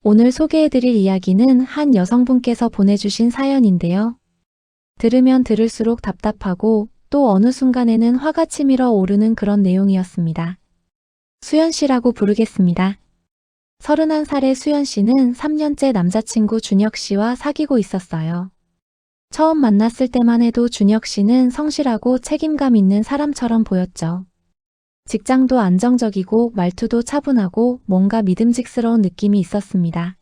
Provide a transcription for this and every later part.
오늘 소개해드릴 이야기는 한 여성분께서 보내주신 사연인데요. 들으면 들을수록 답답하고 또 어느 순간에는 화가 치밀어 오르는 그런 내용이었습니다. 수연 씨라고 부르겠습니다. 31살의 수연 씨는 3년째 남자친구 준혁 씨와 사귀고 있었어요. 처음 만났을 때만 해도 준혁 씨는 성실하고 책임감 있는 사람처럼 보였죠. 직장도 안정적이고 말투도 차분하고 뭔가 믿음직스러운 느낌이 있었습니다.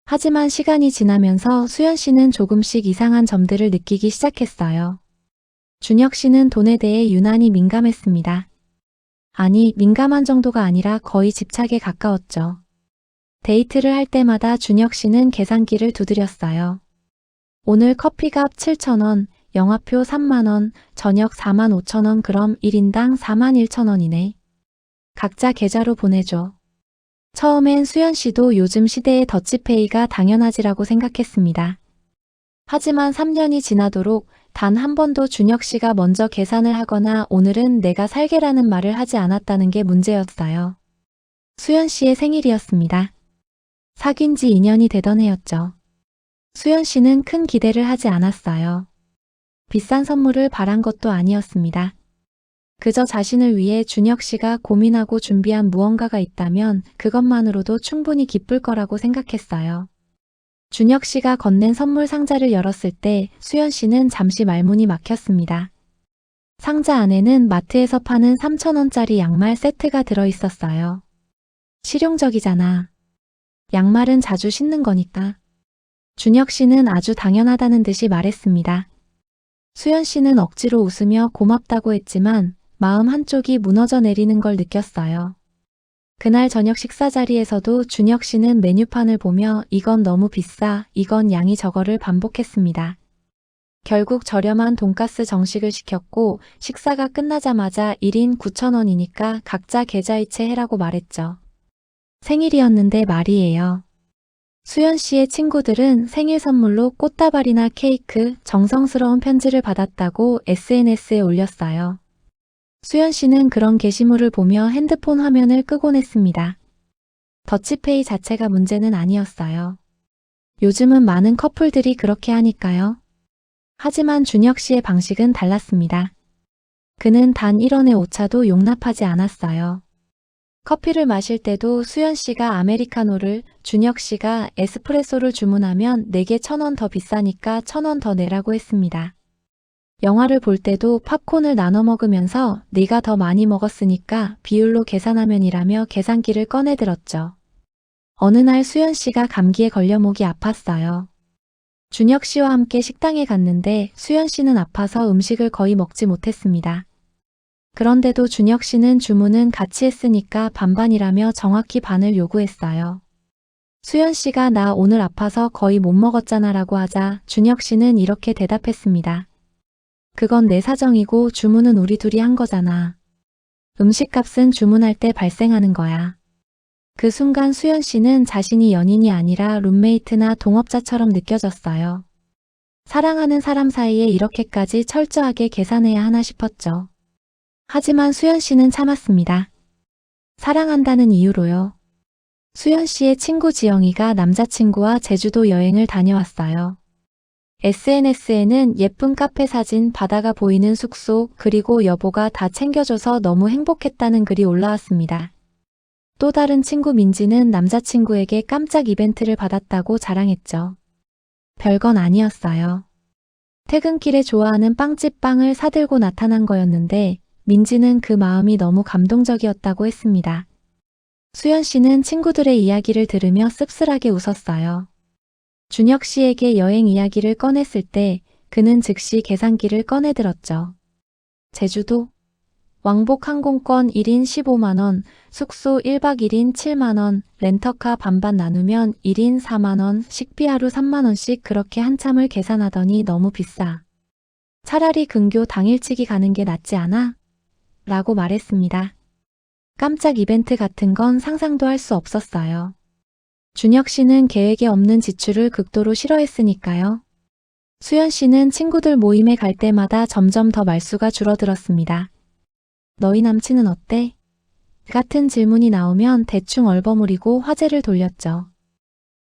하지만 시간이 지나면서 수연 씨는 조금씩 이상한 점들을 느끼기 시작했어요. 준혁 씨는 돈에 대해 유난히 민감했습니다. 아니, 민감한 정도가 아니라 거의 집착에 가까웠죠. 데이트를 할 때마다 준혁 씨는 계산기를 두드렸어요. 오늘 커피값 7,000원, 영화표 3만원, 저녁 45,000원, 그럼 1인당 41,000원이네. 각자 계좌로 보내줘. 처음엔 수연 씨도 요즘 시대의 더치페이가 당연하지라고 생각했습니다. 하지만 3년이 지나도록 단 한 번도 준혁 씨가 먼저 계산을 하거나 오늘은 내가 살게라는 말을 하지 않았다는 게 문제였어요. 수연 씨의 생일이었습니다. 사귄 지 2년이 되던 해였죠. 수연 씨는 큰 기대를 하지 않았어요. 비싼 선물을 바란 것도 아니었습니다. 그저 자신을 위해 준혁 씨가 고민하고 준비한 무언가가 있다면 그것만으로도 충분히 기쁠 거라고 생각했어요. 준혁 씨가 건넨 선물 상자를 열었을 때 수연 씨는 잠시 말문이 막혔습니다. 상자 안에는 마트에서 파는 3,000원짜리 양말 세트가 들어있었어요. 실용적이잖아. 양말은 자주 신는 거니까. 준혁 씨는 아주 당연하다는 듯이 말했습니다. 수연 씨는 억지로 웃으며 고맙다고 했지만 마음 한쪽이 무너져 내리는 걸 느꼈어요. 그날 저녁 식사 자리에서도 준혁 씨는 메뉴판을 보며 이건 너무 비싸, 이건 양이 적어를 반복했습니다. 결국 저렴한 돈가스 정식을 시켰고 식사가 끝나자마자 1인 9,000원이니까 각자 계좌이체 해라고 말했죠. 생일이었는데 말이에요. 수연 씨의 친구들은 생일 선물로 꽃다발이나 케이크, 정성스러운 편지를 받았다고 SNS에 올렸어요. 수연 씨는 그런 게시물을 보며 핸드폰 화면을 끄곤 했습니다. 더치페이 자체가 문제는 아니었어요. 요즘은 많은 커플들이 그렇게 하니까요. 하지만 준혁 씨의 방식은 달랐습니다. 그는 단 1원의 오차도 용납하지 않았어요. 커피를 마실 때도 수연 씨가 아메리카노를, 준혁 씨가 에스프레소를 주문하면 내게 1,000원 더 비싸니까 1,000원 더 내라고 했습니다. 영화를 볼 때도 팝콘을 나눠 먹으면서 네가 더 많이 먹었으니까 비율로 계산하면이라며 계산기를 꺼내들었죠. 어느 날 수연 씨가 감기에 걸려 목이 아팠어요. 준혁 씨와 함께 식당에 갔는데 수연 씨는 아파서 음식을 거의 먹지 못했습니다. 그런데도 준혁 씨는 주문은 같이 했으니까 반반이라며 정확히 반을 요구했어요. 수연 씨가 나 오늘 아파서 거의 못 먹었잖아 라고 하자 준혁 씨는 이렇게 대답했습니다. 그건 내 사정이고 주문은 우리 둘이 한 거잖아. 음식값은 주문할 때 발생하는 거야. 그 순간 수연 씨는 자신이 연인이 아니라 룸메이트나 동업자처럼 느껴졌어요. 사랑하는 사람 사이에 이렇게까지 철저하게 계산해야 하나 싶었죠. 하지만 수연 씨는 참았습니다. 사랑한다는 이유로요. 수연 씨의 친구 지영이가 남자친구와 제주도 여행을 다녀왔어요. SNS에는 예쁜 카페 사진, 바다가 보이는 숙소, 그리고 여보가 다 챙겨줘서 너무 행복했다는 글이 올라왔습니다. 또 다른 친구 민지는 남자친구에게 깜짝 이벤트를 받았다고 자랑했죠. 별건 아니었어요. 퇴근길에 좋아하는 빵집 빵을 사들고 나타난 거였는데 민지는 그 마음이 너무 감동적이었다고 했습니다. 수연 씨는 친구들의 이야기를 들으며 씁쓸하게 웃었어요. 준혁 씨에게 여행 이야기를 꺼냈을 때 그는 즉시 계산기를 꺼내들었죠. 제주도? 왕복 항공권 1인 15만원, 숙소 1박 1인 7만원, 렌터카 반반 나누면 1인 4만원, 식비 하루 3만원씩 그렇게 한참을 계산하더니 너무 비싸. 차라리 근교 당일치기 가는 게 낫지 않아? 라고 말했습니다. 깜짝 이벤트 같은 건 상상도 할 수 없었어요. 준혁 씨는 계획에 없는 지출을 극도로 싫어했으니까요. 수연 씨는 친구들 모임에 갈 때마다 점점 더 말수가 줄어들었습니다. 너희 남친은 어때? 같은 질문이 나오면 대충 얼버무리고 화제를 돌렸죠.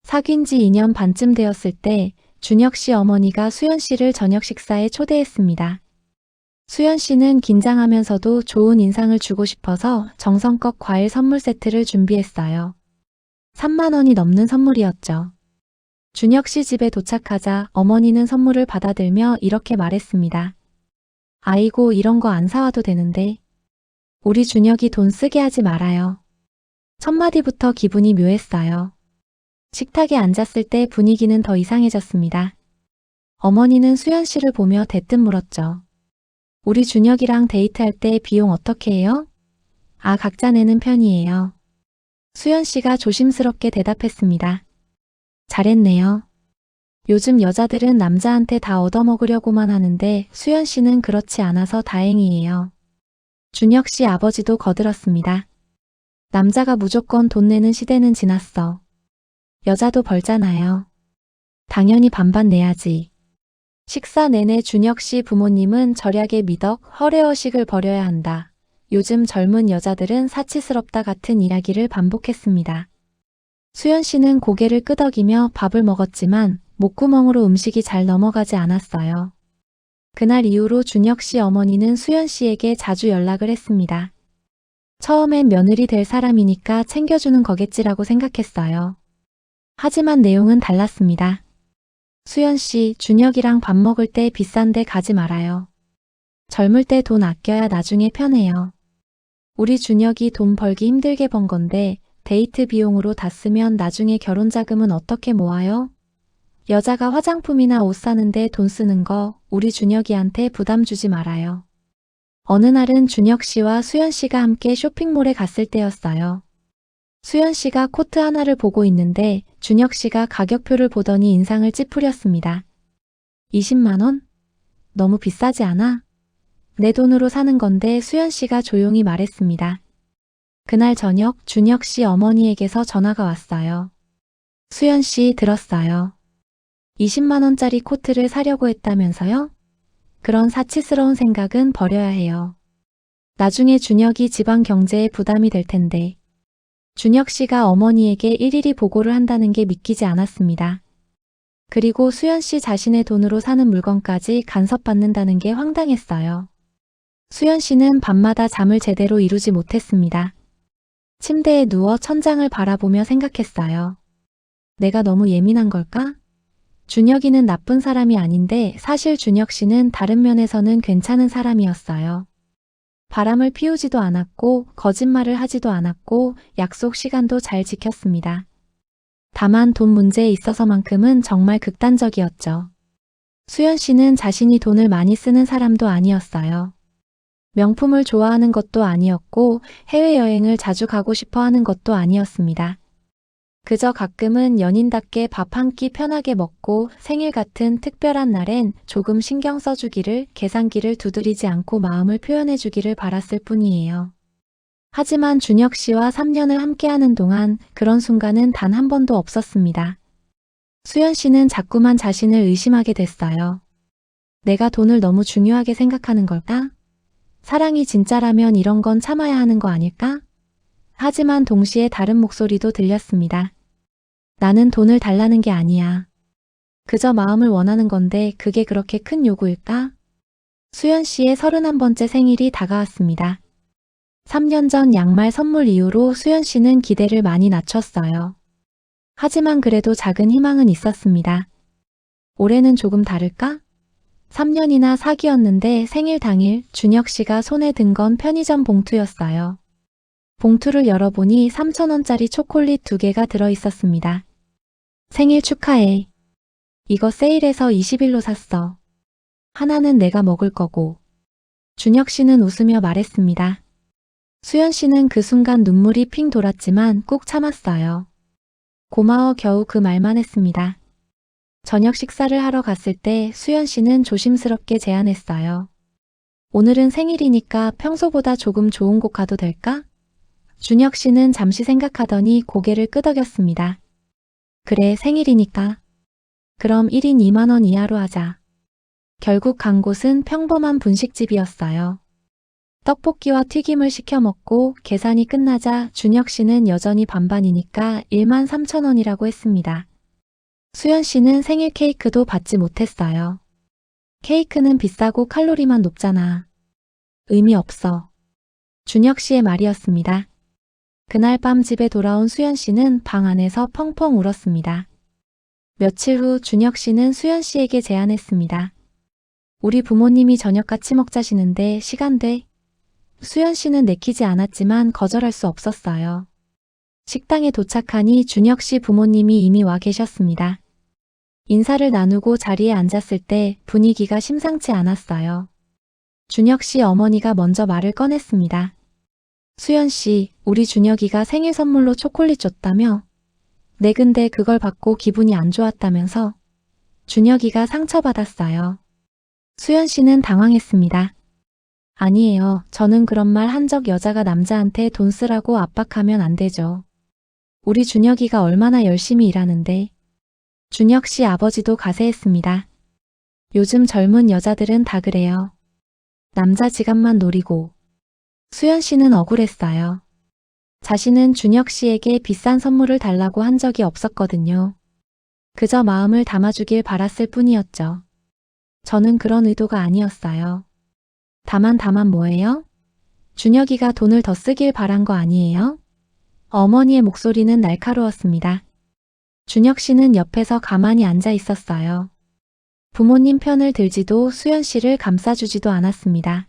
사귄 지 2년 반쯤 되었을 때 준혁 씨 어머니가 수연 씨를 저녁 식사에 초대했습니다. 수연 씨는 긴장하면서도 좋은 인상을 주고 싶어서 정성껏 과일 선물 세트를 준비했어요. 3만 원이 넘는 선물이었죠. 준혁 씨 집에 도착하자 어머니는 선물을 받아들며 이렇게 말했습니다. 아이고, 이런 거 안 사와도 되는데. 우리 준혁이 돈 쓰게 하지 말아요. 첫 마디부터 기분이 묘했어요. 식탁에 앉았을 때 분위기는 더 이상해졌습니다. 어머니는 수연 씨를 보며 대뜸 물었죠. 우리 준혁이랑 데이트할 때 비용 어떻게 해요? 아, 각자 내는 편이에요. 수연 씨가 조심스럽게 대답했습니다. 잘했네요. 요즘 여자들은 남자한테 다 얻어먹으려고만 하는데 수연 씨는 그렇지 않아서 다행이에요. 준혁 씨 아버지도 거들었습니다. 남자가 무조건 돈 내는 시대는 지났어. 여자도 벌잖아요. 당연히 반반 내야지. 식사 내내 준혁 씨 부모님은 절약의 미덕, 허례허식을 버려야 한다. 요즘 젊은 여자들은 사치스럽다 같은 이야기를 반복했습니다. 수연 씨는 고개를 끄덕이며 밥을 먹었지만 목구멍으로 음식이 잘 넘어가지 않았어요. 그날 이후로 준혁 씨 어머니는 수연 씨에게 자주 연락을 했습니다. 처음엔 며느리 될 사람이니까 챙겨주는 거겠지라고 생각했어요. 하지만 내용은 달랐습니다. 수연 씨, 준혁이랑 밥 먹을 때 비싼 데 가지 말아요. 젊을 때 돈 아껴야 나중에 편해요. 우리 준혁이 돈 벌기 힘들게 번 건데 데이트 비용으로 다 쓰면 나중에 결혼 자금은 어떻게 모아요? 여자가 화장품이나 옷 사는데 돈 쓰는 거 우리 준혁이한테 부담 주지 말아요. 어느 날은 준혁 씨와 수연 씨가 함께 쇼핑몰에 갔을 때였어요. 수연 씨가 코트 하나를 보고 있는데 준혁 씨가 가격표를 보더니 인상을 찌푸렸습니다. 20만 원? 너무 비싸지 않아? 내 돈으로 사는 건데 수연 씨가 조용히 말했습니다. 그날 저녁 준혁 씨 어머니에게서 전화가 왔어요. 수연 씨 들었어요. 20만 원짜리 코트를 사려고 했다면서요? 그런 사치스러운 생각은 버려야 해요. 나중에 준혁이 집안 경제에 부담이 될 텐데. 준혁 씨가 어머니에게 일일이 보고를 한다는 게 믿기지 않았습니다. 그리고 수연 씨 자신의 돈으로 사는 물건까지 간섭받는다는 게 황당했어요. 수연 씨는 밤마다 잠을 제대로 이루지 못했습니다. 침대에 누워 천장을 바라보며 생각했어요. 내가 너무 예민한 걸까? 준혁이는 나쁜 사람이 아닌데 사실 준혁 씨는 다른 면에서는 괜찮은 사람이었어요. 바람을 피우지도 않았고 거짓말을 하지도 않았고 약속 시간도 잘 지켰습니다. 다만 돈 문제에 있어서만큼은 정말 극단적이었죠. 수연 씨는 자신이 돈을 많이 쓰는 사람도 아니었어요. 명품을 좋아하는 것도 아니었고 해외여행을 자주 가고 싶어 하는 것도 아니었습니다. 그저 가끔은 연인답게 밥 한 끼 편하게 먹고 생일 같은 특별한 날엔 조금 신경 써주기를, 계산기를 두드리지 않고 마음을 표현해주기를 바랐을 뿐이에요. 하지만 준혁 씨와 3년을 함께하는 동안 그런 순간은 단 한 번도 없었습니다. 수연 씨는 자꾸만 자신을 의심하게 됐어요. 내가 돈을 너무 중요하게 생각하는 걸까? 사랑이 진짜라면 이런 건 참아야 하는 거 아닐까? 하지만 동시에 다른 목소리도 들렸습니다. 나는 돈을 달라는 게 아니야. 그저 마음을 원하는 건데 그게 그렇게 큰 요구일까? 수연 씨의 31번째 생일이 다가왔습니다. 3년 전 양말 선물 이후로 수연 씨는 기대를 많이 낮췄어요. 하지만 그래도 작은 희망은 있었습니다. 올해는 조금 다를까? 3년이나 사귀었는데 생일 당일 준혁 씨가 손에 든 건 편의점 봉투였어요. 봉투를 열어보니 3,000원짜리 초콜릿 2개가 들어있었습니다. 생일 축하해. 이거 세일해서 20일로 샀어. 하나는 내가 먹을 거고. 준혁 씨는 웃으며 말했습니다. 수연 씨는 그 순간 눈물이 핑 돌았지만 꾹 참았어요. 고마워 겨우 그 말만 했습니다. 저녁 식사를 하러 갔을 때 수연 씨는 조심스럽게 제안했어요. 오늘은 생일이니까 평소보다 조금 좋은 곳 가도 될까? 준혁 씨는 잠시 생각하더니 고개를 끄덕였습니다. 그래, 생일이니까. 그럼 1인 2만 원 이하로 하자. 결국 간 곳은 평범한 분식집이었어요. 떡볶이와 튀김을 시켜 먹고 계산이 끝나자 준혁 씨는 여전히 반반이니까 13,000원이라고 했습니다. 수연 씨는 생일 케이크도 받지 못했어요. 케이크는 비싸고 칼로리만 높잖아. 의미 없어. 준혁 씨의 말이었습니다. 그날 밤 집에 돌아온 수연 씨는 방 안에서 펑펑 울었습니다. 며칠 후 준혁 씨는 수연 씨에게 제안했습니다. 우리 부모님이 저녁 같이 먹자시는데 시간 돼? 수연 씨는 내키지 않았지만 거절할 수 없었어요. 식당에 도착하니 준혁 씨 부모님이 이미 와 계셨습니다. 인사를 나누고 자리에 앉았을 때 분위기가 심상치 않았어요. 준혁 씨 어머니가 먼저 말을 꺼냈습니다. 수연 씨, 우리 준혁이가 생일 선물로 초콜릿 줬다며? 네, 근데 그걸 받고 기분이 안 좋았다면서? 준혁이가 상처받았어요. 수연 씨는 당황했습니다. 아니에요. 저는 그런 말 한 적 여자가 남자한테 돈 쓰라고 압박하면 안 되죠. 우리 준혁이가 얼마나 열심히 일하는데. 준혁 씨 아버지도 가세했습니다. 요즘 젊은 여자들은 다 그래요. 남자 지갑만 노리고. 수연 씨는 억울했어요. 자신은 준혁 씨에게 비싼 선물을 달라고 한 적이 없었거든요. 그저 마음을 담아주길 바랐을 뿐이었죠. 저는 그런 의도가 아니었어요. 다만 뭐예요? 준혁이가 돈을 더 쓰길 바란 거 아니에요? 어머니의 목소리는 날카로웠습니다. 준혁 씨는 옆에서 가만히 앉아 있었어요. 부모님 편을 들지도 수연 씨를 감싸주지도 않았습니다.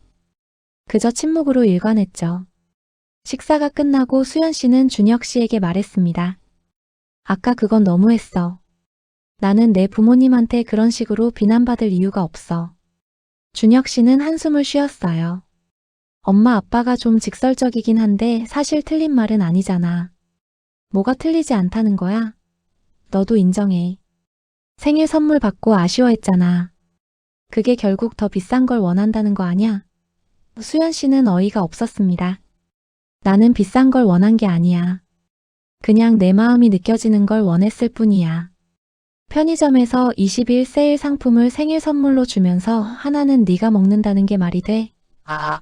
그저 침묵으로 일관했죠. 식사가 끝나고 수연 씨는 준혁 씨에게 말했습니다. 아까 그건 너무했어. 나는 내 부모님한테 그런 식으로 비난받을 이유가 없어. 준혁 씨는 한숨을 쉬었어요. 엄마 아빠가 좀 직설적이긴 한데 사실 틀린 말은 아니잖아. 뭐가 틀리지 않다는 거야? 너도 인정해. 생일 선물 받고 아쉬워했잖아. 그게 결국 더 비싼 걸 원한다는 거 아냐? 수연 씨는 어이가 없었습니다. 나는 비싼 걸 원한 게 아니야. 그냥 내 마음이 느껴지는 걸 원했을 뿐이야. 편의점에서 20일 세일 상품을 생일 선물로 주면서 하나는 네가 먹는다는 게 말이 돼?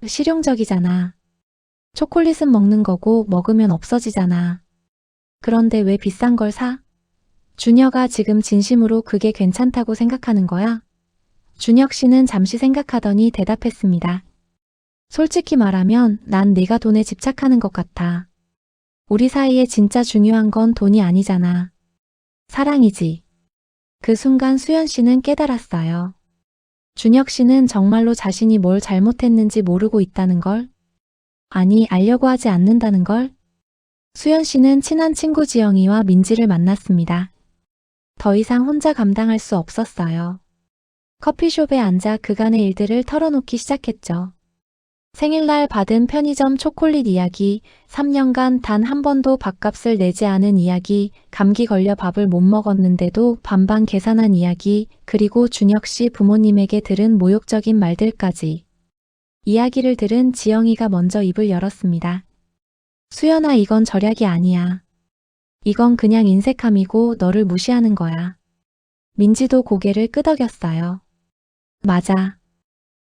실용적이잖아. 초콜릿은 먹는 거고 먹으면 없어지잖아. 그런데 왜 비싼 걸 사? 준혁아, 지금 진심으로 그게 괜찮다고 생각하는 거야? 준혁 씨는 잠시 생각하더니 대답했습니다. 솔직히 말하면 난 네가 돈에 집착하는 것 같아. 우리 사이에 진짜 중요한 건 돈이 아니잖아. 사랑이지. 그 순간 수연 씨는 깨달았어요. 준혁 씨는 정말로 자신이 뭘 잘못했는지 모르고 있다는 걸? 아니, 알려고 하지 않는다는 걸? 수연 씨는 친한 친구 지영이와 민지를 만났습니다. 더 이상 혼자 감당할 수 없었어요. 커피숍에 앉아 그간의 일들을 털어놓기 시작했죠. 생일날 받은 편의점 초콜릿 이야기, 3년간 단 한 번도 밥값을 내지 않은 이야기, 감기 걸려 밥을 못 먹었는데도 반반 계산한 이야기, 그리고 준혁 씨 부모님에게 들은 모욕적인 말들까지. 이야기를 들은 지영이가 먼저 입을 열었습니다. 수연아, 이건 절약이 아니야. 이건 그냥 인색함이고 너를 무시하는 거야. 민지도 고개를 끄덕였어요. 맞아.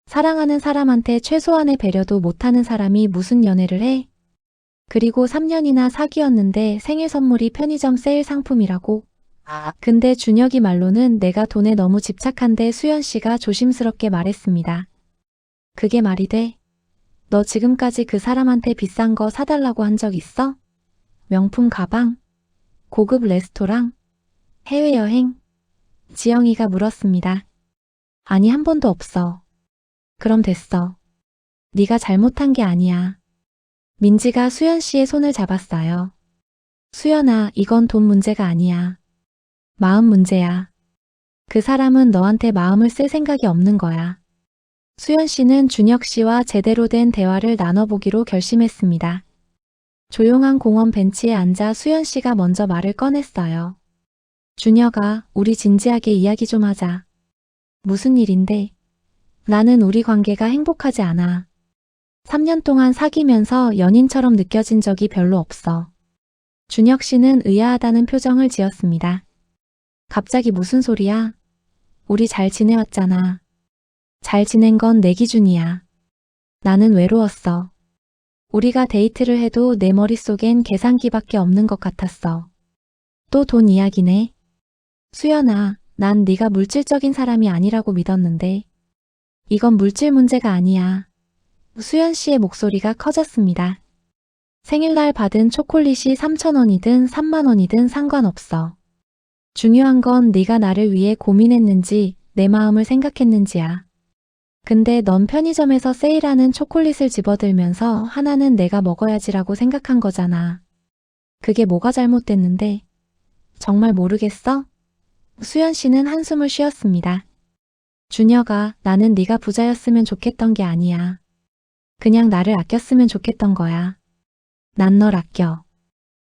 사랑하는 사람한테 최소한의 배려도 못하는 사람이 무슨 연애를 해? 그리고 3년이나 사귀었는데 생일 선물이 편의점 세일 상품이라고? 근데 준혁이 말로는 내가 돈에 너무 집착한데 수연 씨가 조심스럽게 말했습니다. 그게 말이 돼? 너 지금까지 그 사람한테 비싼 거 사달라고 한 적 있어? 명품 가방? 고급 레스토랑? 해외여행? 지영이가 물었습니다. 아니, 한 번도 없어. 그럼 됐어. 네가 잘못한 게 아니야. 민지가 수연 씨의 손을 잡았어요. 수연아, 이건 돈 문제가 아니야. 마음 문제야. 그 사람은 너한테 마음을 쓸 생각이 없는 거야. 수연 씨는 준혁 씨와 제대로 된 대화를 나눠보기로 결심했습니다. 조용한 공원 벤치에 앉아 수연 씨가 먼저 말을 꺼냈어요. 준혁아, 우리 진지하게 이야기 좀 하자. 무슨 일인데? 나는 우리 관계가 행복하지 않아. 3년 동안 사귀면서 연인처럼 느껴진 적이 별로 없어. 준혁 씨는 의아하다는 표정을 지었습니다. 갑자기 무슨 소리야? 우리 잘 지내왔잖아. 잘 지낸 건 내 기준이야. 나는 외로웠어. 우리가 데이트를 해도 내 머릿속엔 계산기밖에 없는 것 같았어. 또 돈 이야기네. 수연아, 난 네가 물질적인 사람이 아니라고 믿었는데 이건 물질 문제가 아니야. 수연 씨의 목소리가 커졌습니다. 생일날 받은 초콜릿이 3,000원이든 3만 원이든 상관없어. 중요한 건 네가 나를 위해 고민했는지 내 마음을 생각했는지야. 근데 넌 편의점에서 세일하는 초콜릿을 집어들면서 하나는 내가 먹어야지라고 생각한 거잖아. 그게 뭐가 잘못됐는데? 정말 모르겠어? 수연 씨는 한숨을 쉬었습니다. 준혁아, 나는 네가 부자였으면 좋겠던 게 아니야. 그냥 나를 아꼈으면 좋겠던 거야. 난 널 아껴.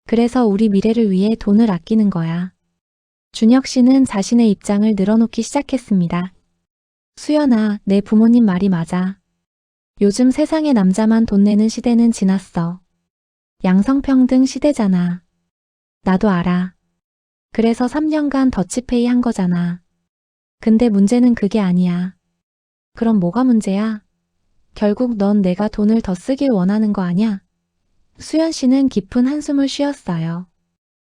그래서 우리 미래를 위해 돈을 아끼는 거야. 준혁 씨는 자신의 입장을 늘어놓기 시작했습니다. 수연아, 내 부모님 말이 맞아. 요즘 세상에 남자만 돈 내는 시대는 지났어. 양성평등 시대잖아. 나도 알아. 그래서 3년간 더치페이 한 거잖아. 근데 문제는 그게 아니야. 그럼 뭐가 문제야? 결국 넌 내가 돈을 더 쓰길 원하는 거 아냐? 수연 씨는 깊은 한숨을 쉬었어요.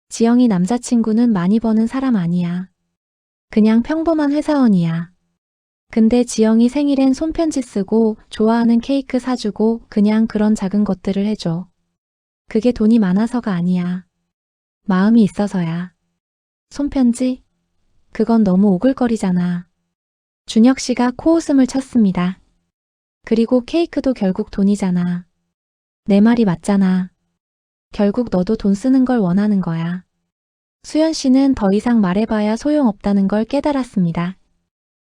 지영이 남자친구는 많이 버는 사람 아니야. 그냥 평범한 회사원이야. 근데 지영이 생일엔 손편지 쓰고 좋아하는 케이크 사주고 그냥 그런 작은 것들을 해줘. 그게 돈이 많아서가 아니야. 마음이 있어서야. 손편지? 그건 너무 오글거리잖아. 준혁 씨가 코웃음을 쳤습니다. 그리고 케이크도 결국 돈이잖아. 내 말이 맞잖아. 결국 너도 돈 쓰는 걸 원하는 거야. 수연 씨는 더 이상 말해봐야 소용없다는 걸 깨달았습니다.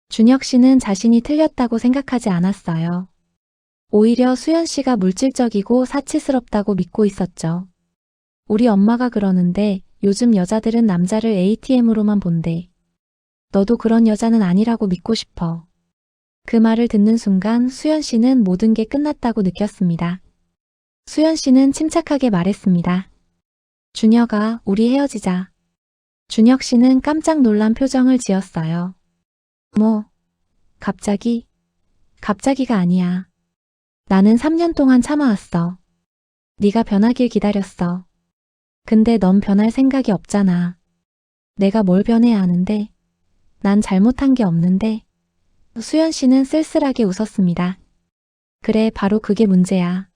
준혁 씨는 자신이 틀렸다고 생각하지 않았어요. 오히려 수연 씨가 물질적이고 사치스럽다고 믿고 있었죠. 우리 엄마가 그러는데 요즘 여자들은 남자를 ATM으로만 본대. 너도 그런 여자는 아니라고 믿고 싶어. 그 말을 듣는 순간 수연 씨는 모든 게 끝났다고 느꼈습니다. 수연 씨는 침착하게 말했습니다. 준혁아, 우리 헤어지자. 준혁 씨는 깜짝 놀란 표정을 지었어요. 뭐? 갑자기? 갑자기가 아니야. 나는 3년 동안 참아왔어. 네가 변하길 기다렸어. 근데 넌 변할 생각이 없잖아. 내가 뭘 변해야 하는데? 난 잘못한 게 없는데? 수연 씨는 쓸쓸하게 웃었습니다. 그래, 바로 그게 문제야.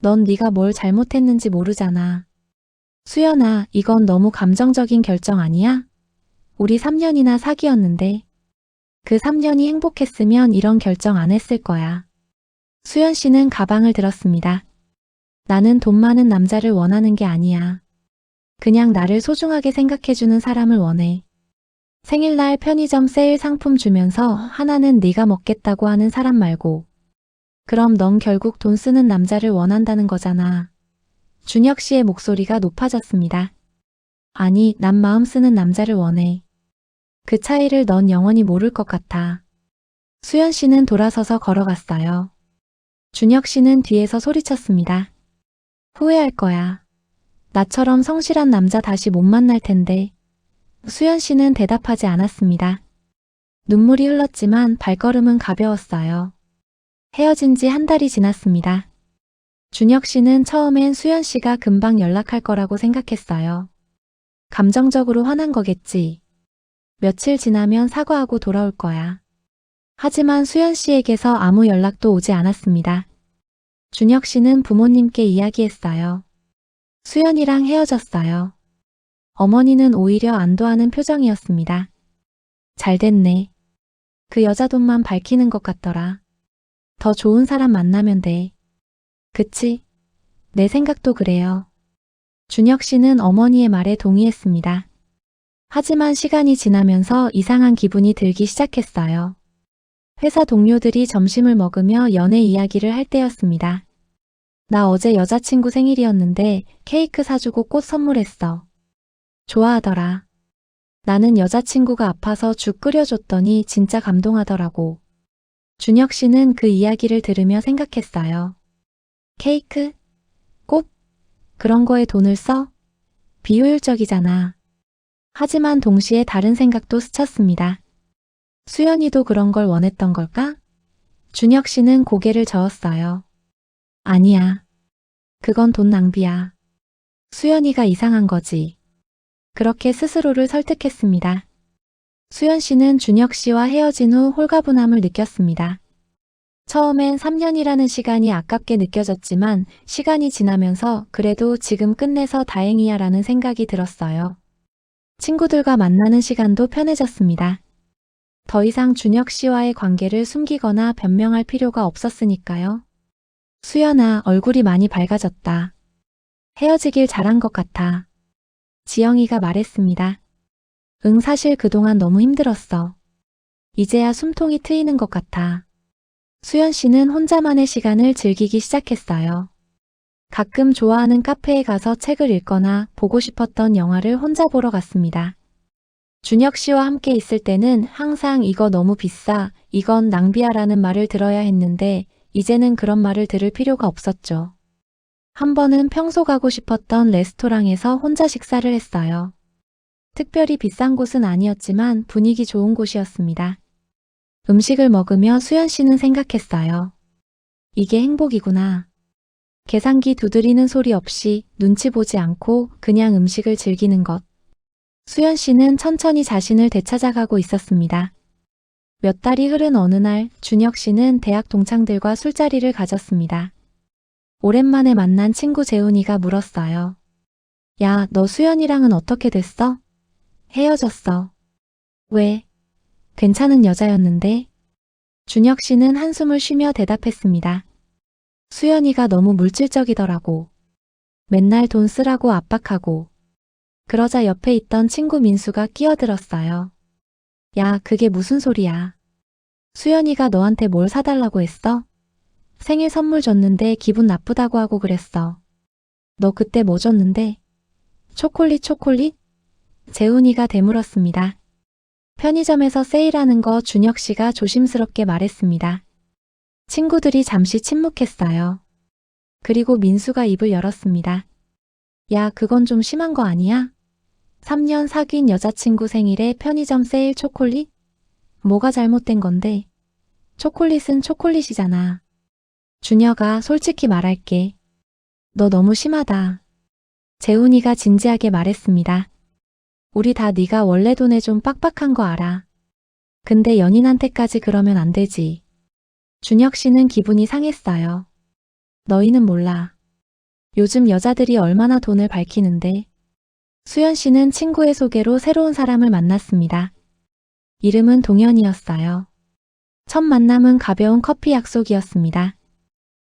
넌 네가 뭘 잘못했는지 모르잖아. 수연아, 이건 너무 감정적인 결정 아니야? 우리 3년이나 사귀었는데. 그 3년이 행복했으면 이런 결정 안 했을 거야. 수연 씨는 가방을 들었습니다. 나는 돈 많은 남자를 원하는 게 아니야. 그냥 나를 소중하게 생각해주는 사람을 원해. 생일날 편의점 세일 상품 주면서 하나는 네가 먹겠다고 하는 사람 말고. 그럼 넌 결국 돈 쓰는 남자를 원한다는 거잖아. 준혁 씨의 목소리가 높아졌습니다. 아니, 난 마음 쓰는 남자를 원해. 그 차이를 넌 영원히 모를 것 같아. 수연 씨는 돌아서서 걸어갔어요. 준혁 씨는 뒤에서 소리쳤습니다. 후회할 거야. 나처럼 성실한 남자 다시 못 만날 텐데. 수연 씨는 대답하지 않았습니다. 눈물이 흘렀지만 발걸음은 가벼웠어요. 헤어진 지 한 달이 지났습니다. 준혁 씨는 처음엔 수연 씨가 금방 연락할 거라고 생각했어요. 감정적으로 화난 거겠지. 며칠 지나면 사과하고 돌아올 거야. 하지만 수연 씨에게서 아무 연락도 오지 않았습니다. 준혁 씨는 부모님께 이야기했어요. 수연이랑 헤어졌어요. 어머니는 오히려 안도하는 표정이었습니다. 잘 됐네. 그 여자 돈만 밝히는 것 같더라. 더 좋은 사람 만나면 돼. 그치? 내 생각도 그래요. 준혁 씨는 어머니의 말에 동의했습니다. 하지만 시간이 지나면서 이상한 기분이 들기 시작했어요. 회사 동료들이 점심을 먹으며 연애 이야기를 할 때였습니다. 나 어제 여자친구 생일이었는데 케이크 사주고 꽃 선물했어. 좋아하더라. 나는 여자친구가 아파서 죽 끓여줬더니 진짜 감동하더라고. 준혁 씨는 그 이야기를 들으며 생각했어요. 케이크? 꽃? 그런 거에 돈을 써? 비효율적이잖아. 하지만 동시에 다른 생각도 스쳤습니다. 수연이도 그런 걸 원했던 걸까? 준혁 씨는 고개를 저었어요. 아니야. 그건 돈 낭비야. 수연이가 이상한 거지. 그렇게 스스로를 설득했습니다. 수연 씨는 준혁 씨와 헤어진 후 홀가분함을 느꼈습니다. 처음엔 3년이라는 시간이 아깝게 느껴졌지만 시간이 지나면서 그래도 지금 끝내서 다행이야 라는 생각이 들었어요. 친구들과 만나는 시간도 편해졌습니다. 더 이상 준혁 씨와의 관계를 숨기거나 변명할 필요가 없었으니까요. 수연아, 얼굴이 많이 밝아졌다. 헤어지길 잘한 것 같아. 지영이가 말했습니다. 응, 사실 그동안 너무 힘들었어. 이제야 숨통이 트이는 것 같아. 수연 씨는 혼자만의 시간을 즐기기 시작했어요. 가끔 좋아하는 카페에 가서 책을 읽거나 보고 싶었던 영화를 혼자 보러 갔습니다. 준혁 씨와 함께 있을 때는 항상 이거 너무 비싸, 이건 낭비야라는 말을 들어야 했는데 이제는 그런 말을 들을 필요가 없었죠. 한 번은 평소 가고 싶었던 레스토랑에서 혼자 식사를 했어요. 특별히 비싼 곳은 아니었지만 분위기 좋은 곳이었습니다. 음식을 먹으며 수연 씨는 생각했어요. 이게 행복이구나. 계산기 두드리는 소리 없이 눈치 보지 않고 그냥 음식을 즐기는 것. 수연 씨는 천천히 자신을 되찾아가고 있었습니다. 몇 달이 흐른 어느 날 준혁 씨는 대학 동창들과 술자리를 가졌습니다. 오랜만에 만난 친구 재훈이가 물었어요. 야, 너 수연이랑은 어떻게 됐어? 헤어졌어. 왜? 괜찮은 여자였는데? 준혁 씨는 한숨을 쉬며 대답했습니다. 수연이가 너무 물질적이더라고. 맨날 돈 쓰라고 압박하고. 그러자 옆에 있던 친구 민수가 끼어들었어요. 야, 그게 무슨 소리야. 수연이가 너한테 뭘 사달라고 했어? 생일 선물 줬는데 기분 나쁘다고 하고 그랬어. 너 그때 뭐 줬는데? 초콜릿? 재훈이가 되물었습니다. 편의점에서 세일하는 거 준혁 씨가 조심스럽게 말했습니다. 친구들이 잠시 침묵했어요. 그리고 민수가 입을 열었습니다. 야, 그건 좀 심한 거 아니야? 3년 사귄 여자친구 생일에 편의점 세일 초콜릿? 뭐가 잘못된 건데? 초콜릿은 초콜릿이잖아. 준혁아, 솔직히 말할게. 너 너무 심하다. 재훈이가 진지하게 말했습니다. 우리 다 네가 원래 돈에 좀 빡빡한 거 알아. 근데 연인한테까지 그러면 안 되지. 준혁 씨는 기분이 상했어요. 너희는 몰라. 요즘 여자들이 얼마나 돈을 밝히는데. 수연 씨는 친구의 소개로 새로운 사람을 만났습니다. 이름은 동현이었어요. 첫 만남은 가벼운 커피 약속이었습니다.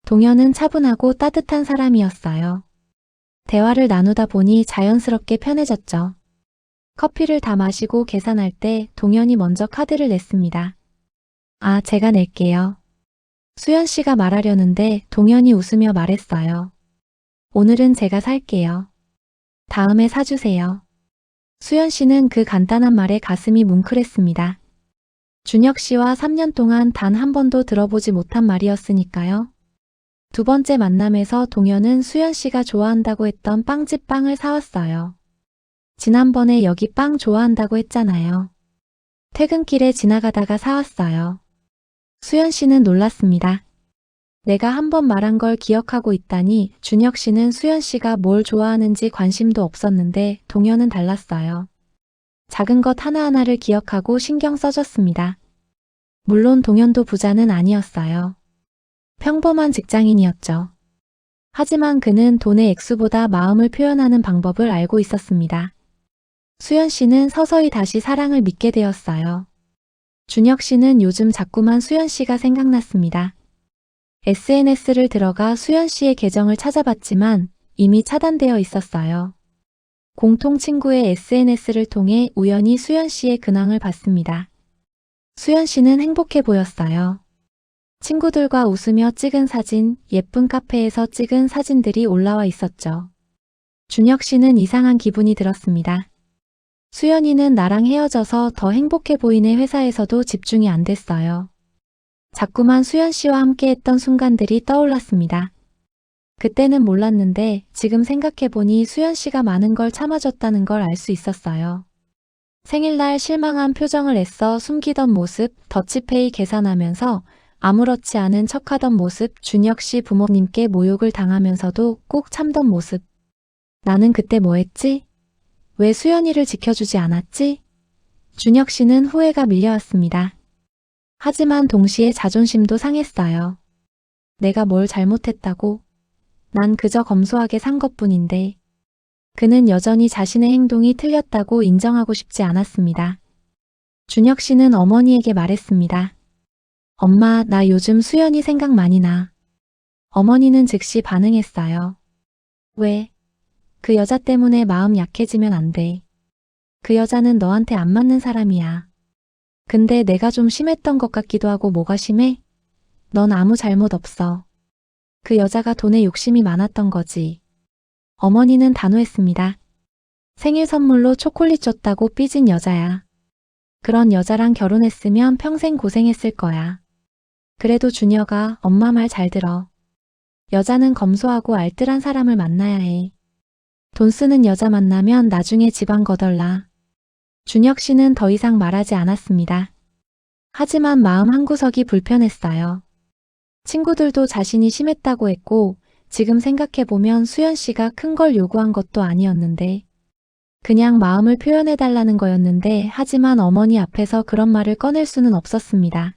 동현은 차분하고 따뜻한 사람이었어요. 대화를 나누다 보니 자연스럽게 편해졌죠. 커피를 다 마시고 계산할 때 동현이 먼저 카드를 냈습니다. 아, 제가 낼게요. 수연 씨가 말하려는데 동현이 웃으며 말했어요. 오늘은 제가 살게요. 다음에 사주세요. 수연 씨는 그 간단한 말에 가슴이 뭉클했습니다. 준혁 씨와 3년 동안 단 한 번도 들어보지 못한 말이었으니까요. 두 번째 만남에서 동현은 수연 씨가 좋아한다고 했던 빵집 빵을 사왔어요. 지난번에 여기 빵 좋아한다고 했잖아요. 퇴근길에 지나가다가 사왔어요. 수연 씨는 놀랐습니다. 내가 한 번 말한 걸 기억하고 있다니. 준혁 씨는 수연 씨가 뭘 좋아하는지 관심도 없었는데 동현은 달랐어요. 작은 것 하나하나를 기억하고 신경 써줬습니다. 물론 동현도 부자는 아니었어요. 평범한 직장인이었죠. 하지만 그는 돈의 액수보다 마음을 표현하는 방법을 알고 있었습니다. 수연 씨는 서서히 다시 사랑을 믿게 되었어요. 준혁 씨는 요즘 자꾸만 수연 씨가 생각났습니다. SNS를 들어가 수연 씨의 계정을 찾아봤지만 이미 차단되어 있었어요. 공통 친구의 SNS를 통해 우연히 수연 씨의 근황을 봤습니다. 수연 씨는 행복해 보였어요. 친구들과 웃으며 찍은 사진, 예쁜 카페에서 찍은 사진들이 올라와 있었죠. 준혁 씨는 이상한 기분이 들었습니다. 수연이는 나랑 헤어져서 더 행복해 보이는 회사에서도 집중이 안 됐어요. 자꾸만 수연 씨와 함께 했던 순간들이 떠올랐습니다. 그때는 몰랐는데 지금 생각해보니 수연 씨가 많은 걸 참아줬다는 걸 알 수 있었어요. 생일날 실망한 표정을 애써 숨기던 모습, 더치페이 계산하면서 아무렇지 않은 척하던 모습, 준혁 씨 부모님께 모욕을 당하면서도 꼭 참던 모습. 나는 그때 뭐 했지? 왜 수연이를 지켜주지 않았지? 준혁 씨는 후회가 밀려왔습니다. 하지만 동시에 자존심도 상했어요. 내가 뭘 잘못했다고? 난 그저 검소하게 산 것뿐인데. 그는 여전히 자신의 행동이 틀렸다고 인정하고 싶지 않았습니다. 준혁 씨는 어머니에게 말했습니다. 엄마, 나 요즘 수연이 생각 많이 나. 어머니는 즉시 반응했어요. 왜? 그 여자 때문에 마음 약해지면 안 돼. 그 여자는 너한테 안 맞는 사람이야. 근데 내가 좀 심했던 것 같기도 하고. 뭐가 심해? 넌 아무 잘못 없어. 그 여자가 돈에 욕심이 많았던 거지. 어머니는 단호했습니다. 생일 선물로 초콜릿 줬다고 삐진 여자야. 그런 여자랑 결혼했으면 평생 고생했을 거야. 그래도 준혁아, 엄마 말 잘 들어. 여자는 검소하고 알뜰한 사람을 만나야 해. 돈 쓰는 여자 만나면 나중에 집안 거덜나. 준혁 씨는 더 이상 말하지 않았습니다. 하지만 마음 한구석이 불편했어요. 친구들도 자신이 심했다고 했고, 지금 생각해보면 수연 씨가 큰 걸 요구한 것도 아니었는데, 그냥 마음을 표현해달라는 거였는데, 하지만 어머니 앞에서 그런 말을 꺼낼 수는 없었습니다.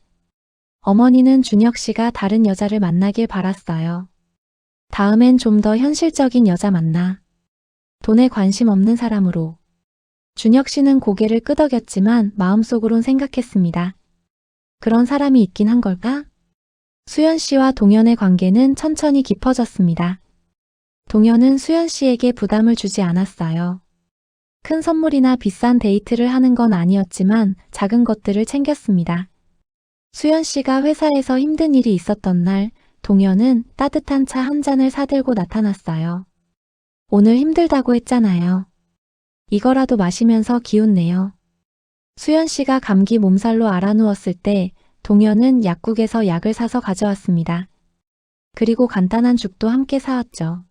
어머니는 준혁 씨가 다른 여자를 만나길 바랐어요. 다음엔 좀 더 현실적인 여자 만나. 돈에 관심 없는 사람으로. 준혁 씨는 고개를 끄덕였지만 마음속으론 생각했습니다. 그런 사람이 있긴 한 걸까? 수연 씨와 동현의 관계는 천천히 깊어졌습니다. 동현은 수연 씨에게 부담을 주지 않았어요. 큰 선물이나 비싼 데이트를 하는 건 아니었지만 작은 것들을 챙겼습니다. 수연 씨가 회사에서 힘든 일이 있었던 날, 동현은 따뜻한 차 한 잔을 사들고 나타났어요. 오늘 힘들다고 했잖아요. 이거라도 마시면서 기운 내요. 수연 씨가 감기 몸살로 알아누웠을 때 동현은 약국에서 약을 사서 가져왔습니다. 그리고 간단한 죽도 함께 사왔죠.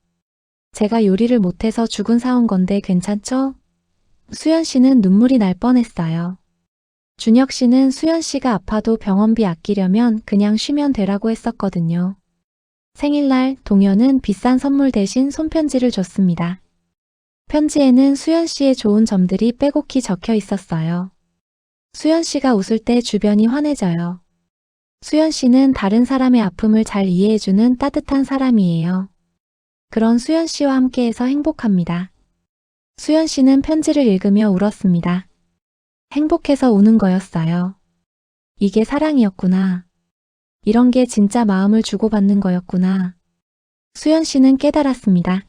제가 요리를 못해서 죽은 사온 건데 괜찮죠? 수연 씨는 눈물이 날 뻔했어요. 준혁 씨는 수연 씨가 아파도 병원비 아끼려면 그냥 쉬면 되라고 했었거든요. 생일날 동현은 비싼 선물 대신 손편지를 줬습니다. 편지에는 수연 씨의 좋은 점들이 빼곡히 적혀 있었어요. 수연 씨가 웃을 때 주변이 환해져요. 수연 씨는 다른 사람의 아픔을 잘 이해해주는 따뜻한 사람이에요. 그런 수연 씨와 함께해서 행복합니다. 수연 씨는 편지를 읽으며 울었습니다. 행복해서 우는 거였어요. 이게 사랑이었구나. 이런 게 진짜 마음을 주고받는 거였구나. 수연 씨는 깨달았습니다.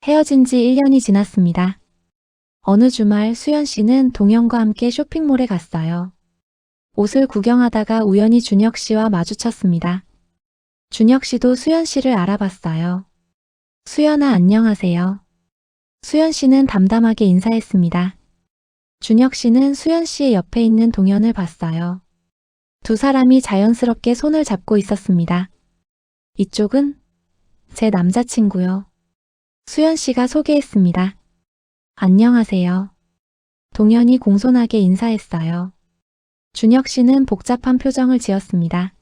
헤어진 지 1년이 지났습니다. 어느 주말 수연 씨는 동현과 함께 쇼핑몰에 갔어요. 옷을 구경하다가 우연히 준혁 씨와 마주쳤습니다. 준혁 씨도 수연 씨를 알아봤어요. 수연아, 안녕하세요. 수연 씨는 담담하게 인사했습니다. 준혁 씨는 수연 씨의 옆에 있는 동현을 봤어요. 두 사람이 자연스럽게 손을 잡고 있었습니다. 이쪽은 제 남자친구요. 수연 씨가 소개했습니다. 안녕하세요. 동현이 공손하게 인사했어요. 준혁 씨는 복잡한 표정을 지었습니다.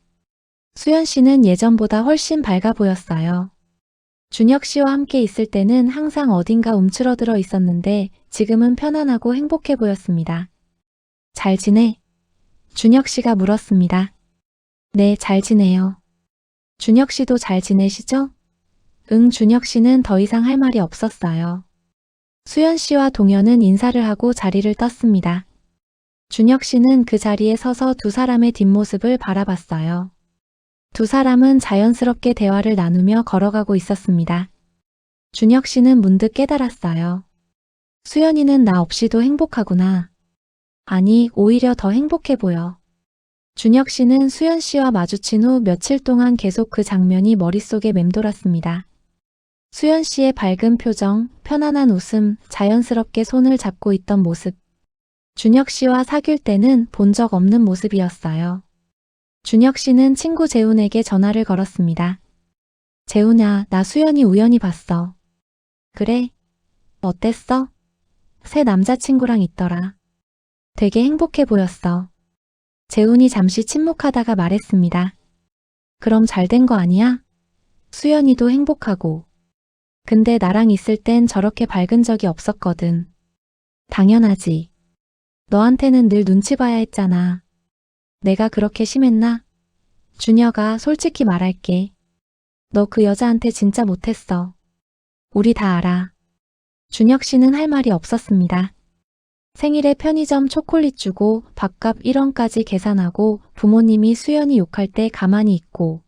수연 씨는 예전보다 훨씬 밝아 보였어요. 준혁 씨와 함께 있을 때는 항상 어딘가 움츠러들어 있었는데 지금은 편안하고 행복해 보였습니다. 잘 지내? 준혁 씨가 물었습니다. 네, 잘 지내요. 준혁 씨도 잘 지내시죠? 응, 준혁 씨는 더 이상 할 말이 없었어요. 수연 씨와 동현은 인사를 하고 자리를 떴습니다. 준혁 씨는 그 자리에 서서 두 사람의 뒷모습을 바라봤어요. 두 사람은 자연스럽게 대화를 나누며 걸어가고 있었습니다. 준혁 씨는 문득 깨달았어요. 수연이는 나 없이도 행복하구나. 아니, 오히려 더 행복해 보여. 준혁 씨는 수연 씨와 마주친 후 며칠 동안 계속 그 장면이 머릿속에 맴돌았습니다. 수연 씨의 밝은 표정, 편안한 웃음, 자연스럽게 손을 잡고 있던 모습. 준혁 씨와 사귈 때는 본 적 없는 모습이었어요. 준혁 씨는 친구 재훈에게 전화를 걸었습니다. 재훈아, 나 수연이 우연히 봤어. 그래? 어땠어? 새 남자친구랑 있더라. 되게 행복해 보였어. 재훈이 잠시 침묵하다가 말했습니다. 그럼 잘 된 거 아니야? 수연이도 행복하고. 근데 나랑 있을 땐 저렇게 밝은 적이 없었거든. 당연하지. 너한테는 늘 눈치 봐야 했잖아. 내가 그렇게 심했나? 준혁아, 솔직히 말할게. 너 그 여자한테 진짜 못했어. 우리 다 알아. 준혁 씨는 할 말이 없었습니다. 생일에 편의점 초콜릿 주고 밥값 1원까지 계산하고 부모님이 수연이 욕할 때 가만히 있고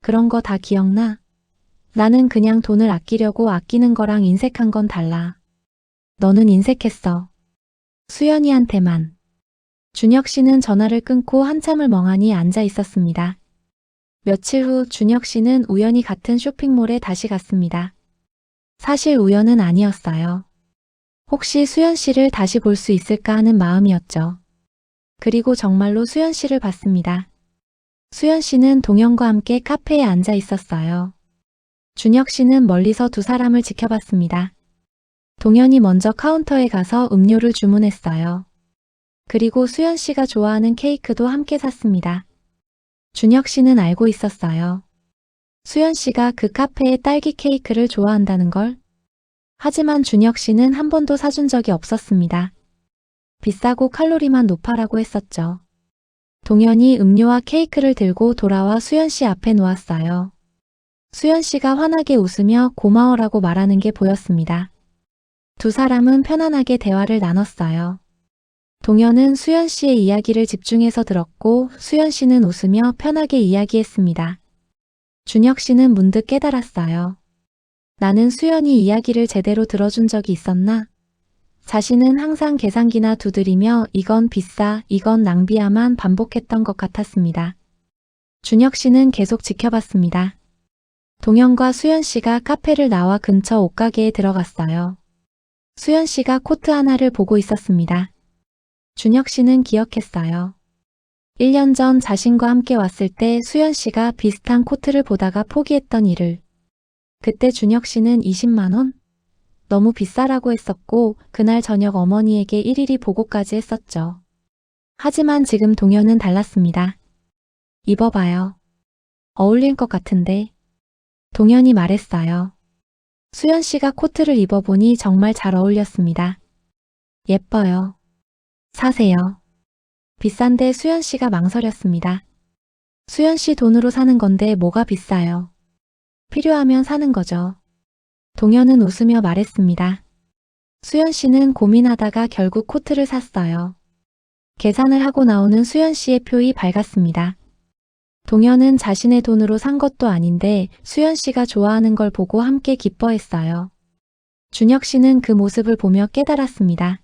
그런 거 다 기억나? 나는 그냥 돈을 아끼려고 아끼는 거랑 인색한 건 달라. 너는 인색했어. 수연이한테만. 준혁 씨는 전화를 끊고 한참을 멍하니 앉아 있었습니다. 며칠 후 준혁 씨는 우연히 같은 쇼핑몰에 다시 갔습니다. 사실 우연은 아니었어요. 혹시 수연 씨를 다시 볼 수 있을까 하는 마음이었죠. 그리고 정말로 수연 씨를 봤습니다. 수연 씨는 동현과 함께 카페에 앉아 있었어요. 준혁 씨는 멀리서 두 사람을 지켜봤습니다. 동현이 먼저 카운터에 가서 음료를 주문했어요. 그리고 수연 씨가 좋아하는 케이크도 함께 샀습니다. 준혁 씨는 알고 있었어요. 수연 씨가 그 카페의 딸기 케이크를 좋아한다는 걸. 하지만 준혁 씨는 한 번도 사준 적이 없었습니다. 비싸고 칼로리만 높아라고 했었죠. 동현이 음료와 케이크를 들고 돌아와 수연 씨 앞에 놓았어요. 수연 씨가 환하게 웃으며 고마워라고 말하는 게 보였습니다. 두 사람은 편안하게 대화를 나눴어요. 동현은 수연 씨의 이야기를 집중해서 들었고 수연 씨는 웃으며 편하게 이야기했습니다. 준혁 씨는 문득 깨달았어요. 나는 수연이 이야기를 제대로 들어준 적이 있었나? 자신은 항상 계산기나 두드리며 이건 비싸, 이건 낭비야만 반복했던 것 같았습니다. 준혁 씨는 계속 지켜봤습니다. 동현과 수연 씨가 카페를 나와 근처 옷가게에 들어갔어요. 수연 씨가 코트 하나를 보고 있었습니다. 준혁 씨는 기억했어요. 1년 전 자신과 함께 왔을 때 수연 씨가 비슷한 코트를 보다가 포기했던 일을. 그때 준혁 씨는 20만 원? 너무 비싸라고 했었고 그날 저녁 어머니에게 일일이 보고까지 했었죠. 하지만 지금 동현은 달랐습니다. 입어봐요. 어울릴 것 같은데. 동현이 말했어요. 수연 씨가 코트를 입어보니 정말 잘 어울렸습니다. 예뻐요. 사세요. 비싼데 수연 씨가 망설였습니다. 수연 씨 돈으로 사는 건데 뭐가 비싸요. 필요하면 사는 거죠. 동현은 웃으며 말했습니다. 수연 씨는 고민하다가 결국 코트를 샀어요. 계산을 하고 나오는 수연 씨의 표이 밝았습니다. 동현은 자신의 돈으로 산 것도 아닌데 수연 씨가 좋아하는 걸 보고 함께 기뻐했어요. 준혁 씨는 그 모습을 보며 깨달았습니다.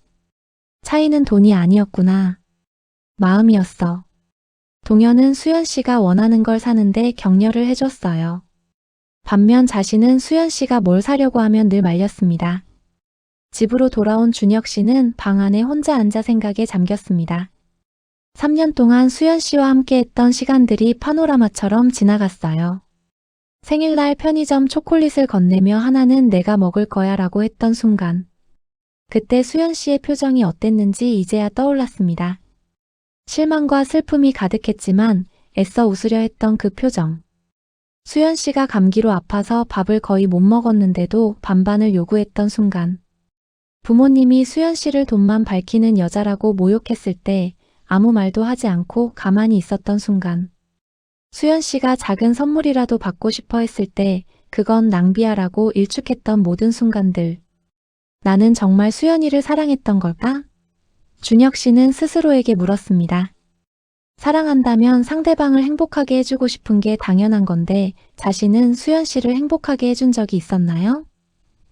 차이는 돈이 아니었구나. 마음이었어. 동현은 수연 씨가 원하는 걸 사는데 격려를 해줬어요. 반면 자신은 수연 씨가 뭘 사려고 하면 늘 말렸습니다. 집으로 돌아온 준혁 씨는 방 안에 혼자 앉아 생각에 잠겼습니다. 3년 동안 수연 씨와 함께했던 시간들이 파노라마처럼 지나갔어요. 생일날 편의점 초콜릿을 건네며 하나는 내가 먹을 거야 라고 했던 순간. 그때 수연 씨의 표정이 어땠는지 이제야 떠올랐습니다. 실망과 슬픔이 가득했지만 애써 웃으려 했던 그 표정. 수연 씨가 감기로 아파서 밥을 거의 못 먹었는데도 반반을 요구했던 순간. 부모님이 수연 씨를 돈만 밝히는 여자라고 모욕했을 때 아무 말도 하지 않고 가만히 있었던 순간. 수연 씨가 작은 선물이라도 받고 싶어 했을 때 그건 낭비야라고 일축했던 모든 순간들. 나는 정말 수연이를 사랑했던 걸까? 준혁 씨는 스스로에게 물었습니다. 사랑한다면 상대방을 행복하게 해주고 싶은 게 당연한 건데 자신은 수연 씨를 행복하게 해준 적이 있었나요?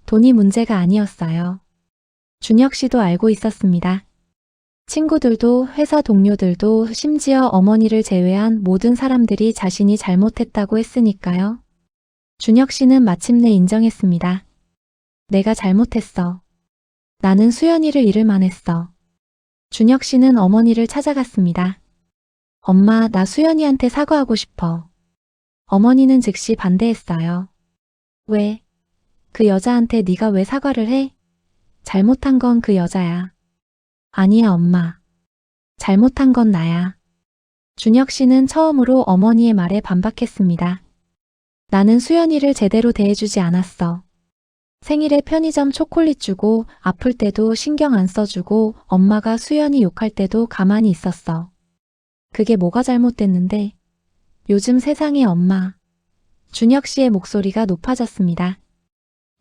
돈이 문제가 아니었어요. 준혁 씨도 알고 있었습니다. 친구들도 회사 동료들도 심지어 어머니를 제외한 모든 사람들이 자신이 잘못했다고 했으니까요. 준혁 씨는 마침내 인정했습니다. 내가 잘못했어. 나는 수연이를 잃을 만했어. 준혁 씨는 어머니를 찾아갔습니다. 엄마, 나 수연이한테 사과하고 싶어. 어머니는 즉시 반대했어요. 왜? 그 여자한테 네가 왜 사과를 해? 잘못한 건 그 여자야. 아니야, 엄마. 잘못한 건 나야. 준혁 씨는 처음으로 어머니의 말에 반박했습니다. 나는 수연이를 제대로 대해주지 않았어. 생일에 편의점 초콜릿 주고 아플 때도 신경 안 써주고 엄마가 수연이 욕할 때도 가만히 있었어. 그게 뭐가 잘못됐는데? 요즘 세상의 엄마. 준혁 씨의 목소리가 높아졌습니다.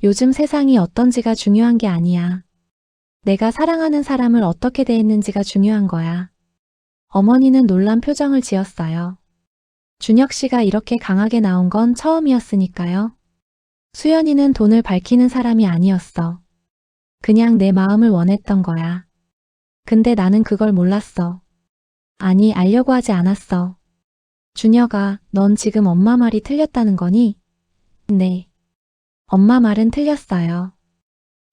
요즘 세상이 어떤지가 중요한 게 아니야. 내가 사랑하는 사람을 어떻게 대했는지가 중요한 거야. 어머니는 놀란 표정을 지었어요. 준혁 씨가 이렇게 강하게 나온 건 처음이었으니까요. 수연이는 돈을 밝히는 사람이 아니었어. 그냥 내 마음을 원했던 거야. 근데 나는 그걸 몰랐어. 아니, 알려고 하지 않았어. 준혁아, 넌 지금 엄마 말이 틀렸다는 거니? 네. 엄마 말은 틀렸어요.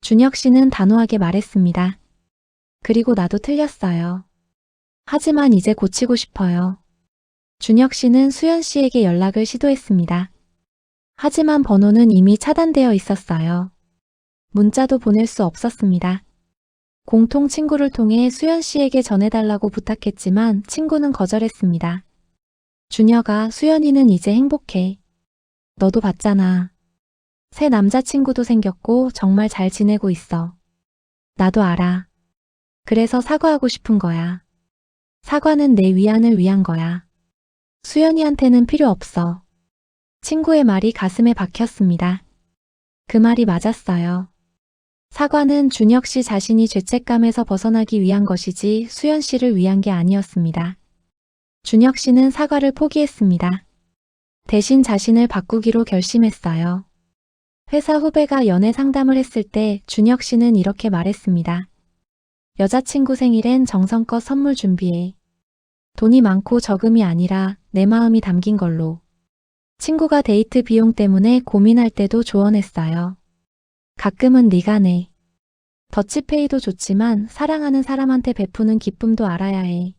준혁 씨는 단호하게 말했습니다. 그리고 나도 틀렸어요. 하지만 이제 고치고 싶어요. 준혁 씨는 수연 씨에게 연락을 시도했습니다. 하지만 번호는 이미 차단되어 있었어요. 문자도 보낼 수 없었습니다. 공통 친구를 통해 수연 씨에게 전해달라고 부탁했지만 친구는 거절했습니다. 준혁아, 수연이는 이제 행복해. 너도 봤잖아. 새 남자친구도 생겼고 정말 잘 지내고 있어. 나도 알아. 그래서 사과하고 싶은 거야. 사과는 내 위안을 위한 거야. 수연이한테는 필요 없어. 친구의 말이 가슴에 박혔습니다. 그 말이 맞았어요. 사과는 준혁 씨 자신이 죄책감에서 벗어나기 위한 것이지 수연 씨를 위한 게 아니었습니다. 준혁 씨는 사과를 포기했습니다. 대신 자신을 바꾸기로 결심했어요. 회사 후배가 연애 상담을 했을 때 준혁 씨는 이렇게 말했습니다. 여자친구 생일엔 정성껏 선물 준비해. 돈이 많고 적음이 아니라 내 마음이 담긴 걸로. 친구가 데이트 비용 때문에 고민할 때도 조언했어요. 가끔은 네가 내. 더치페이도 좋지만 사랑하는 사람한테 베푸는 기쁨도 알아야 해.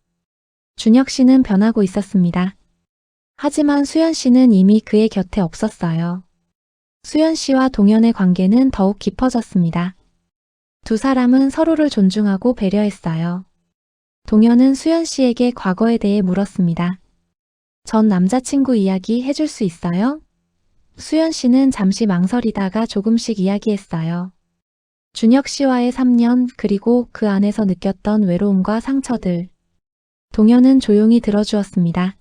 준혁 씨는 변하고 있었습니다. 하지만 수연 씨는 이미 그의 곁에 없었어요. 수연 씨와 동현의 관계는 더욱 깊어졌습니다. 두 사람은 서로를 존중하고 배려했어요. 동현은 수연 씨에게 과거에 대해 물었습니다. 전 남자친구 이야기 해줄 수 있어요? 수연 씨는 잠시 망설이다가 조금씩 이야기했어요. 준혁 씨와의 3년 그리고 그 안에서 느꼈던 외로움과 상처들. 동현은 조용히 들어주었습니다.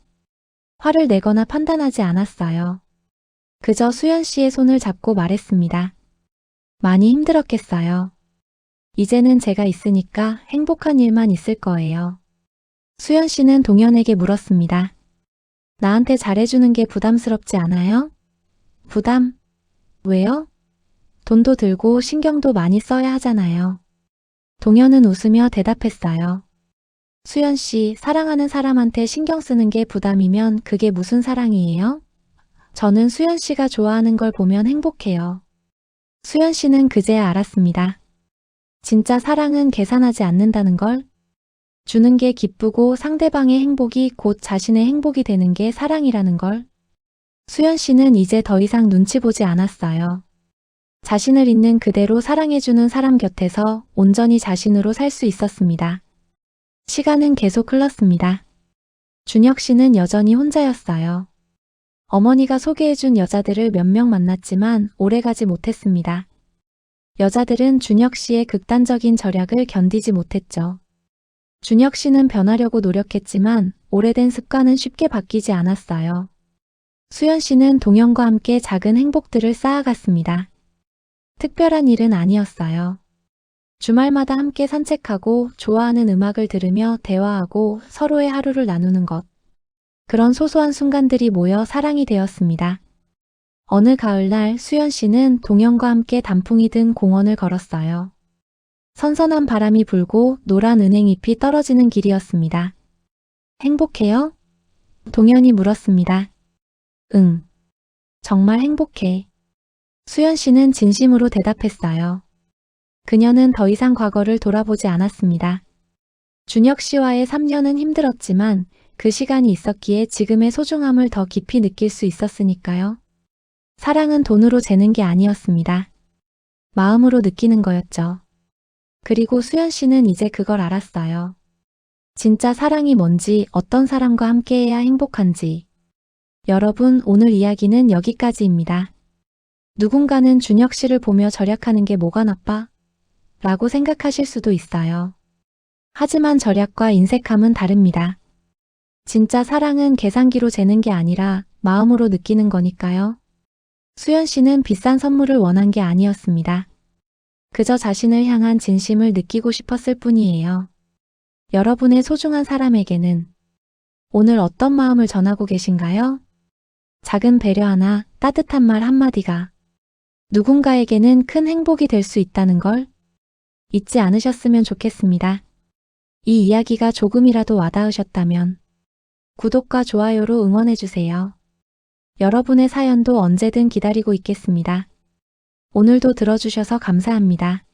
화를 내거나 판단하지 않았어요. 그저 수연 씨의 손을 잡고 말했습니다. 많이 힘들었겠어요. 이제는 제가 있으니까 행복한 일만 있을 거예요. 수연 씨는 동현에게 물었습니다. 나한테 잘해주는 게 부담스럽지 않아요? 부담? 왜요? 돈도 들고 신경도 많이 써야 하잖아요. 동현은 웃으며 대답했어요. 수연 씨, 사랑하는 사람한테 신경 쓰는 게 부담이면 그게 무슨 사랑이에요? 저는 수연 씨가 좋아하는 걸 보면 행복해요. 수연 씨는 그제야 알았습니다. 진짜 사랑은 계산하지 않는다는 걸. 주는 게 기쁘고 상대방의 행복이 곧 자신의 행복이 되는 게 사랑이라는 걸. 수연 씨는 이제 더 이상 눈치 보지 않았어요. 자신을 있는 그대로 사랑해주는 사람 곁에서 온전히 자신으로 살 수 있었습니다. 시간은 계속 흘렀습니다. 준혁 씨는 여전히 혼자였어요. 어머니가 소개해준 여자들을 몇 명 만났지만 오래가지 못했습니다. 여자들은 준혁 씨의 극단적인 절약을 견디지 못했죠. 준혁 씨는 변하려고 노력했지만 오래된 습관은 쉽게 바뀌지 않았어요. 수연 씨는 동현과 함께 작은 행복들을 쌓아갔습니다. 특별한 일은 아니었어요. 주말마다 함께 산책하고 좋아하는 음악을 들으며 대화하고 서로의 하루를 나누는 것. 그런 소소한 순간들이 모여 사랑이 되었습니다. 어느 가을날 수연 씨는 동현과 함께 단풍이 든 공원을 걸었어요. 선선한 바람이 불고 노란 은행잎이 떨어지는 길이었습니다. 행복해요? 동현이 물었습니다. 응. 정말 행복해. 수연 씨는 진심으로 대답했어요. 그녀는 더 이상 과거를 돌아보지 않았습니다. 준혁 씨와의 3년은 힘들었지만 그 시간이 있었기에 지금의 소중함을 더 깊이 느낄 수 있었으니까요. 사랑은 돈으로 재는 게 아니었습니다. 마음으로 느끼는 거였죠. 그리고 수연 씨는 이제 그걸 알았어요. 진짜 사랑이 뭔지, 어떤 사람과 함께해야 행복한지. 여러분, 오늘 이야기는 여기까지입니다. 누군가는 준혁 씨를 보며 절약하는 게 뭐가 나빠? 라고 생각하실 수도 있어요. 하지만 절약과 인색함은 다릅니다. 진짜 사랑은 계산기로 재는 게 아니라 마음으로 느끼는 거니까요. 수연 씨는 비싼 선물을 원한 게 아니었습니다. 그저 자신을 향한 진심을 느끼고 싶었을 뿐이에요. 여러분의 소중한 사람에게는 오늘 어떤 마음을 전하고 계신가요? 작은 배려 하나, 따뜻한 말 한마디가 누군가에게는 큰 행복이 될 수 있다는 걸 잊지 않으셨으면 좋겠습니다. 이 이야기가 조금이라도 와닿으셨다면 구독과 좋아요로 응원해주세요. 여러분의 사연도 언제든 기다리고 있겠습니다. 오늘도 들어주셔서 감사합니다.